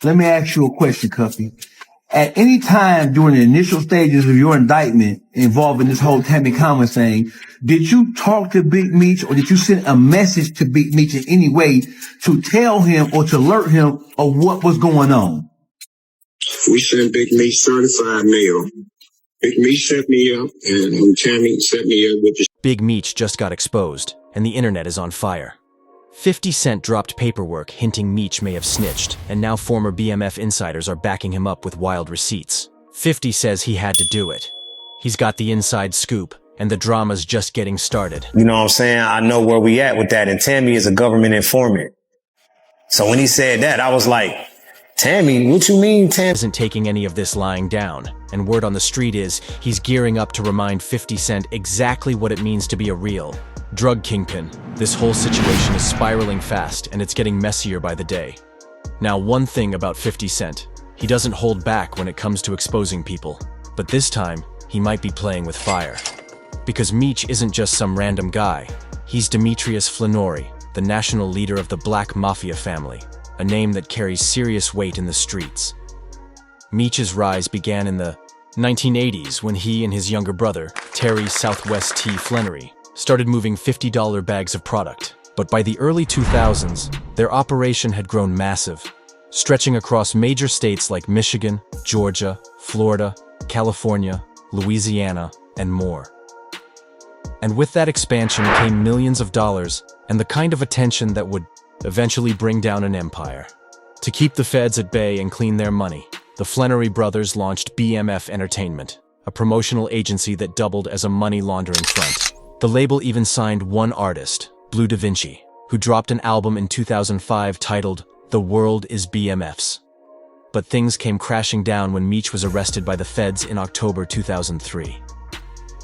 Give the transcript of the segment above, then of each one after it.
Let me ask you a question, Cuffy. At any time during the initial stages of your indictment involving this whole Tammy Commons thing, did you talk to Big Meech or did you send a message to Big Meech in any way to tell him or to alert him of what was going on? We sent Big Meech certified mail. Big Meech set me up and Tammy set me up with the... Big Meech just got exposed and the internet is on fire. 50 Cent dropped paperwork hinting Meech may have snitched, and now former BMF insiders are backing him up with wild receipts. 50 says he had to do it. He's got the inside scoop, and the drama's just getting started. You know what I'm saying? I know where we at with that, and Tammy is a government informant. So when he said that, I was like, Tammy, what you mean, Tammy? Isn't taking any of this lying down, and word on the street is he's gearing up to remind 50 Cent exactly what it means to be a real drug kingpin. This whole situation is spiraling fast, and it's getting messier by the day. Now, one thing about 50 Cent, he doesn't hold back when it comes to exposing people. But this time, he might be playing with fire. Because Meech isn't just some random guy. He's Demetrius Flannery, the national leader of the Black Mafia family, a name that carries serious weight in the streets. Meech's rise began in the 1980s when he and his younger brother, Terry Southwest T. Flannery, started moving $50 bags of product. But by the early 2000s, their operation had grown massive, stretching across major states like Michigan, Georgia, Florida, California, Louisiana, and more. And with that expansion came millions of dollars and the kind of attention that would eventually bring down an empire. To keep the feds at bay and clean their money, the Flannery brothers launched BMF Entertainment, a promotional agency that doubled as a money laundering front. The label even signed one artist, Blue Da Vinci, who dropped an album in 2005 titled The World is BMF's. But things came crashing down when Meech was arrested by the feds in October 2003.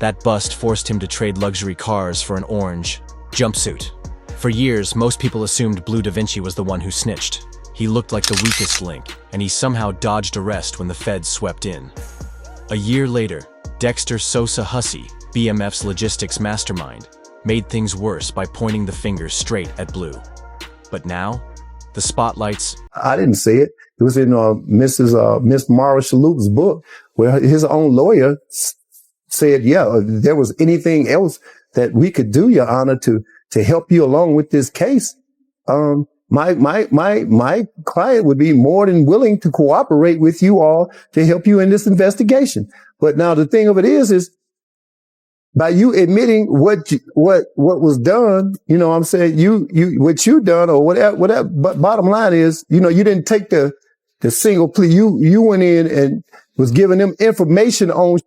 That bust forced him to trade luxury cars for an orange jumpsuit. For years, most people assumed Blue Da Vinci was the one who snitched. He looked like the weakest link, and he somehow dodged arrest when the feds swept in. A year later, Dexter Sosa Hussey, BMF's logistics mastermind, made things worse by pointing the finger straight at Blue. But now, the spotlights... I didn't say it. It was in Miss Mara Shalhoub's book, where his own lawyer said, yeah, if there was anything else that we could do, Your Honor, to help you along with this case, my client would be more than willing to cooperate with you all to help you in this investigation. But now the thing of it is by you admitting what was done, you know what I'm saying, what you done or whatever, but bottom line is, you know, you didn't take the single plea. You went in and was giving them information on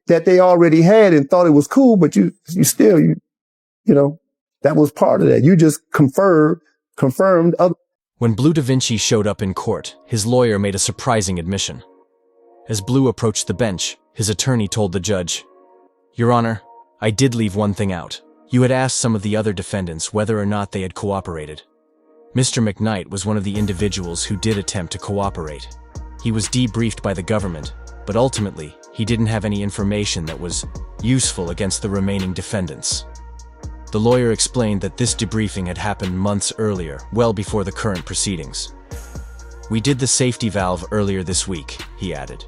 that they already had and thought it was cool, but you still, you know, that was part of that. You just confirmed other. When Blue Da Vinci showed up in court, his lawyer made a surprising admission. As Blue approached the bench, his attorney told the judge, "Your Honor, I did leave one thing out. You had asked some of the other defendants whether or not they had cooperated. Mr. McKnight was one of the individuals who did attempt to cooperate. He was debriefed by the government, but ultimately, he didn't have any information that was useful against the remaining defendants." The lawyer explained that this debriefing had happened months earlier, well before the current proceedings. "We did the safety valve earlier this week," he added.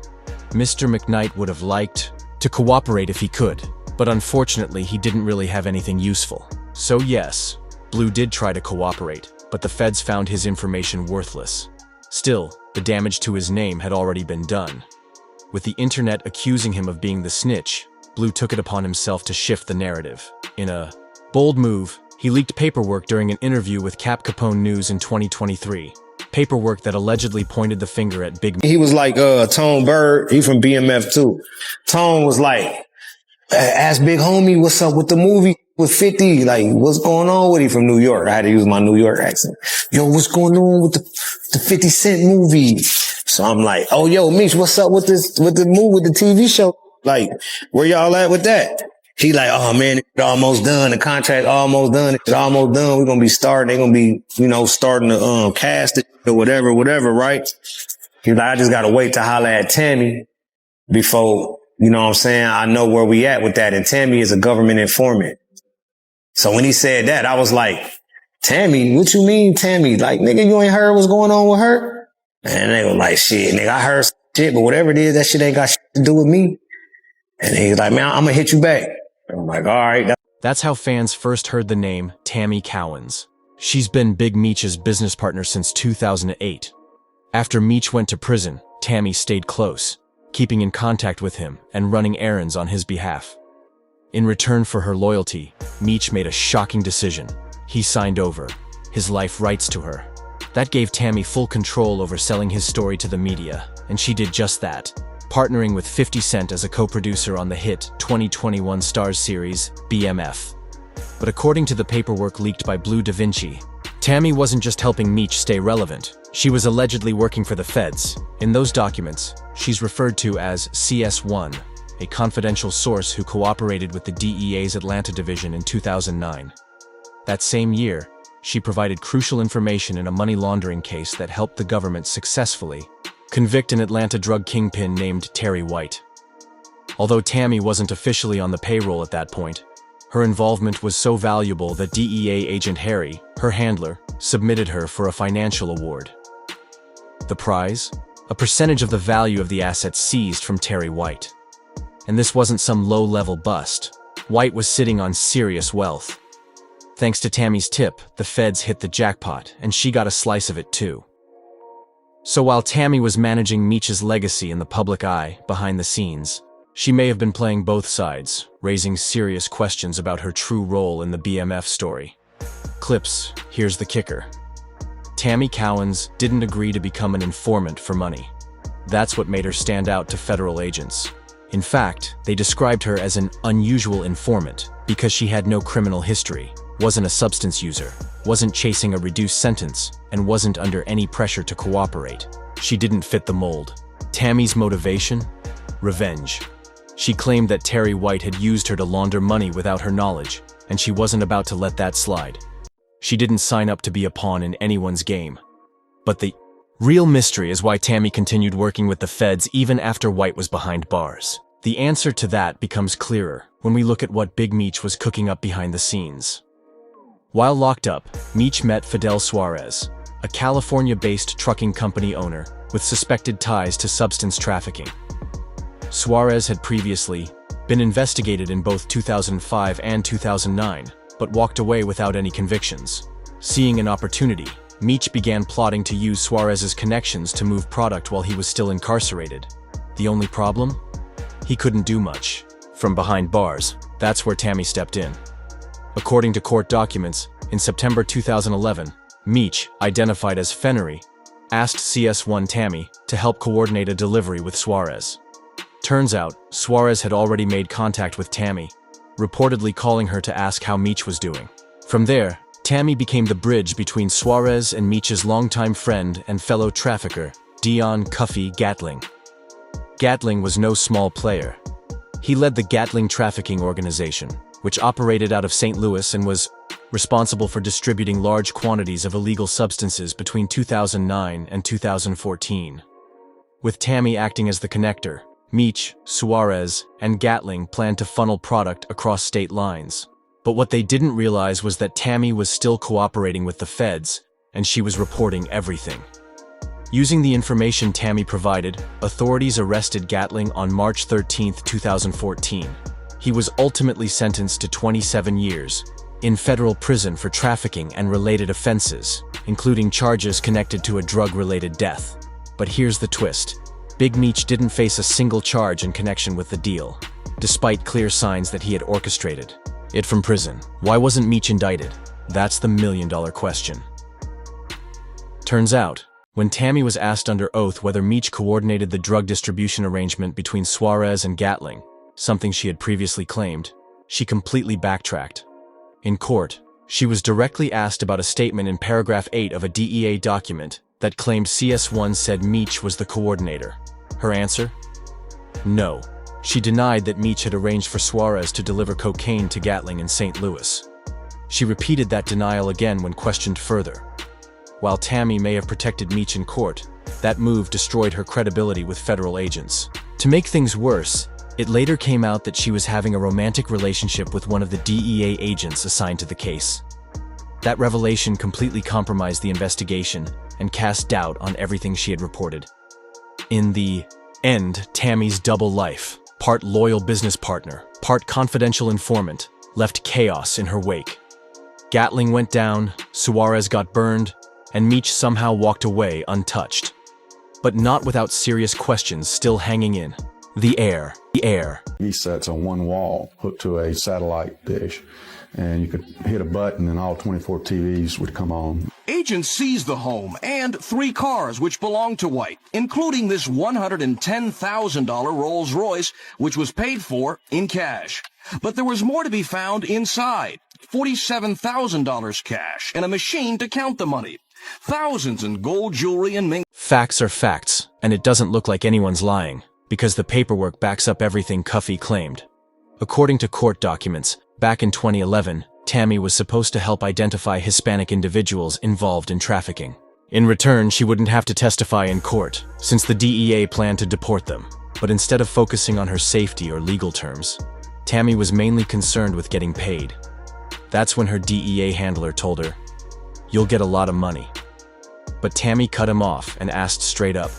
"Mr. McKnight would have liked to cooperate if he could, but unfortunately he didn't really have anything useful. So yes, Blue did try to cooperate, but the feds found his information worthless. Still, the damage to his name had already been done. With the internet accusing him of being the snitch, Blue took it upon himself to shift the narrative. In a bold move, he leaked paperwork during an interview with Cap Capone News in 2023. Paperwork that allegedly pointed the finger at Big... He was like, Tone Bird, he from BMF too. Tone was like, ask Big Homie, what's up with the movie with 50? Like, what's going on with he from New York? I had to use my New York accent. Yo, what's going on with the 50 Cent movie? So I'm like, oh, yo, Meech, what's up with the movie, with the TV show? Like, where y'all at with that? He like, oh man, it's almost done. The contract almost done. It's almost done. We're going to be starting. They're going to be, you know, starting to cast it or whatever, right? He's like, I just got to wait to holler at Tammy before, you know what I'm saying? I know where we at with that. And Tammy is a government informant. So when he said that, I was like, Tammy, what you mean Tammy? Like, nigga, you ain't heard what's going on with her? And they were like, shit, nigga, I heard some shit, but whatever it is, that shit ain't got shit to do with me. And he's like, man, I'm gonna hit you back. I'm like, all right. That's how fans first heard the name Tammy Cowens. She's been Big Meech's business partner since 2008. After Meech went to prison, Tammy stayed close, keeping in contact with him and running errands on his behalf. In return for her loyalty, Meech made a shocking decision. He signed over his life rights to her. That gave Tammy full control over selling his story to the media, and she did just that, partnering with 50 Cent as a co-producer on the hit 2021 Stars series, BMF. But according to the paperwork leaked by Blue Da Vinci, Tammy wasn't just helping Meech stay relevant. She was allegedly working for the feds. In those documents, she's referred to as CS1, a confidential source who cooperated with the DEA's Atlanta division in 2009. That same year, she provided crucial information in a money laundering case that helped the government successfully convict an Atlanta drug kingpin named Terry White. Although Tammy wasn't officially on the payroll at that point, her involvement was so valuable that DEA agent Harry, her handler, submitted her for a financial award. The prize? A percentage of the value of the assets seized from Terry White. And this wasn't some low-level bust. White was sitting on serious wealth. Thanks to Tammy's tip, the feds hit the jackpot, and she got a slice of it too. So while Tammy was managing Meech's legacy in the public eye, behind the scenes, she may have been playing both sides, raising serious questions about her true role in the BMF story. Clips, here's the kicker. Tammy Cowens didn't agree to become an informant for money. That's what made her stand out to federal agents. In fact, they described her as an unusual informant because she had no criminal history, wasn't a substance user, wasn't chasing a reduced sentence, and wasn't under any pressure to cooperate. She didn't fit the mold. Tammy's motivation? Revenge. She claimed that Terry White had used her to launder money without her knowledge, and she wasn't about to let that slide. She didn't sign up to be a pawn in anyone's game. But the real mystery is why Tammy continued working with the feds even after White was behind bars. The answer to that becomes clearer when we look at what Big Meech was cooking up behind the scenes. While locked up, Meech met Fidel Suarez, a California-based trucking company owner with suspected ties to substance trafficking. Suarez had previously been investigated in both 2005 and 2009, but walked away without any convictions. Seeing an opportunity, Meech began plotting to use Suarez's connections to move product while he was still incarcerated. The only problem? He couldn't do much. From behind bars, that's where Tammy stepped in. According to court documents, in September 2011, Meech, identified as Fennery, asked CS1 Tammy to help coordinate a delivery with Suarez. Turns out, Suarez had already made contact with Tammy, reportedly calling her to ask how Meech was doing. From there, Tammy became the bridge between Suarez and Meech's longtime friend and fellow trafficker, Dion Cuffy Gatling. Gatling was no small player. He led the Gatling Trafficking Organization, which operated out of St. Louis and was responsible for distributing large quantities of illegal substances between 2009 and 2014. With Tammy acting as the connector, Meech, Suarez, and Gatling planned to funnel product across state lines. But what they didn't realize was that Tammy was still cooperating with the feds, and she was reporting everything. Using the information Tammy provided, authorities arrested Gatling on March 13, 2014. He was ultimately sentenced to 27 years in federal prison for trafficking and related offenses, including charges connected to a drug-related death. But here's the twist. Big Meech didn't face a single charge in connection with the deal, despite clear signs that he had orchestrated it from prison. Why wasn't Meech indicted? That's the million-dollar question. Turns out, when Tammy was asked under oath whether Meech coordinated the drug distribution arrangement between Suarez and Gatling, something she had previously claimed, she completely backtracked. In court, she was directly asked about a statement in paragraph 8 of a DEA document that claimed CS1 said Meech was the coordinator. Her answer? No. She denied that Meech had arranged for Suarez to deliver cocaine to Gatling in St. Louis. She repeated that denial again when questioned further. While Tammy may have protected Meech in court, that move destroyed her credibility with federal agents. To make things worse, it later came out that she was having a romantic relationship with one of the DEA agents assigned to the case. That revelation completely compromised the investigation and cast doubt on everything she had reported. In the end, Tammy's double life, part loyal business partner, part confidential informant, left chaos in her wake. Gatling went down, Suarez got burned, and Meech somehow walked away untouched. But not without serious questions still hanging in. The air. These sets on one wall hooked to a satellite dish, and you could hit a button and all 24 TVs would come on. Agents seized the home and 3 cars which belonged to White, including this $110,000 Rolls Royce, which was paid for in cash. But there was more to be found inside. $47,000 cash and a machine to count the money. Thousands in gold jewelry and mink. Facts are facts, and it doesn't look like anyone's lying, because the paperwork backs up everything Cuffy claimed. According to court documents, back in 2011, Tammy was supposed to help identify Hispanic individuals involved in trafficking. In return, she wouldn't have to testify in court, since the DEA planned to deport them. But instead of focusing on her safety or legal terms, Tammy was mainly concerned with getting paid. That's when her DEA handler told her, "You'll get a lot of money." But Tammy cut him off and asked straight up,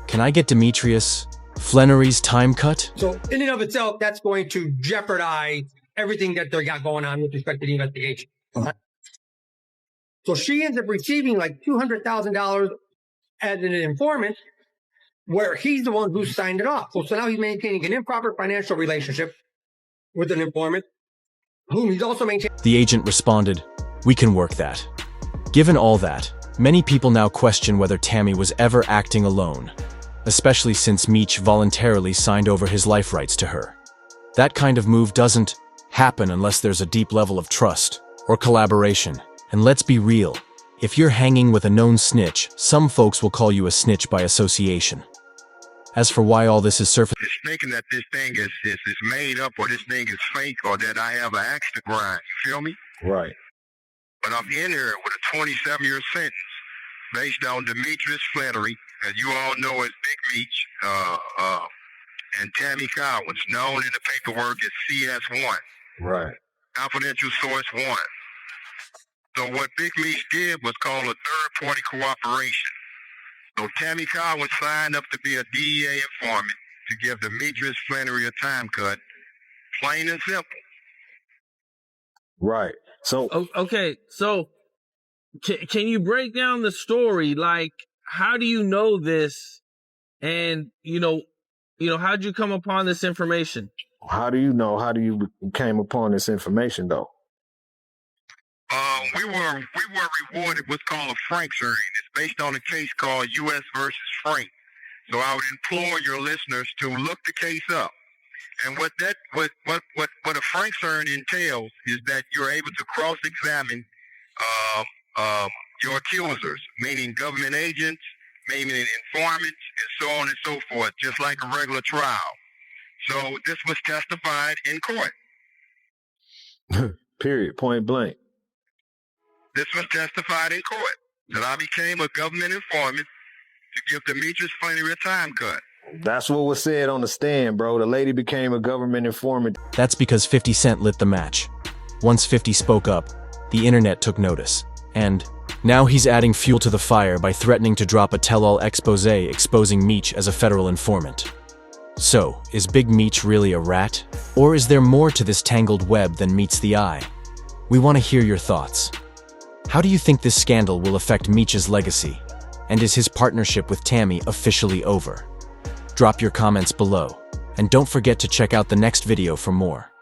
"Can I get Demetrius Flannery's time cut?" So in and of itself, that's going to jeopardize everything that they got going on with respect to the investigation. So she ends up receiving like $200,000 as an informant, where he's the one who signed it off. So now he's maintaining an improper financial relationship with an informant, whom he's also maintaining. The agent responded, "We can work that." Given all that, many people now question whether Tammy was ever acting alone, especially since Meech voluntarily signed over his life rights to her. That kind of move doesn't happen unless there's a deep level of trust or collaboration. And let's be real, if you're hanging with a known snitch, some folks will call you a snitch by association. As for why all this is surfacing, It's thinking that this thing is made up, or this thing is fake, or that I have an axe to grind. You feel me? Right. But I'm in here with a 27-year sentence based on Demetrius Flannery, as you all know as Big Meech, and Tammy Collins, known in the paperwork as CS1. Right. Confidential source 1. So what Big Meech did was call a third-party cooperation. So Tammy Collins signed up to be a DEA informant to give Demetrius Flannery a time cut, plain and simple. Right. So Okay, so can you break down the story? Like, how do you know this? And how'd you come upon this information? how do you know? How do you came upon this information though? We were rewarded what's called a Frank hearing. It's based on a case called U.S. versus Frank. So I would implore your listeners to look the case up. And what a Frank hearing entails is that you're able to cross-examine your accusers, meaning government agents, meaning informants, and so on and so forth, just like a regular trial. So this was testified in court. Period. Point blank. This was testified in court that I became a government informant to give Demetrius Flannery a time cut. That's what was said on the stand, bro. The lady became a government informant. that's because 50 Cent lit the match. Once 50 spoke up, the internet took notice. And now he's adding fuel to the fire by threatening to drop a tell-all expose exposing Meech as a federal informant. So, is Big Meech really a rat? Or is there more to this tangled web than meets the eye? We want to hear your thoughts. How do you think this scandal will affect Meech's legacy? And is his partnership with Tammy officially over? Drop your comments below. And don't forget to check out the next video for more.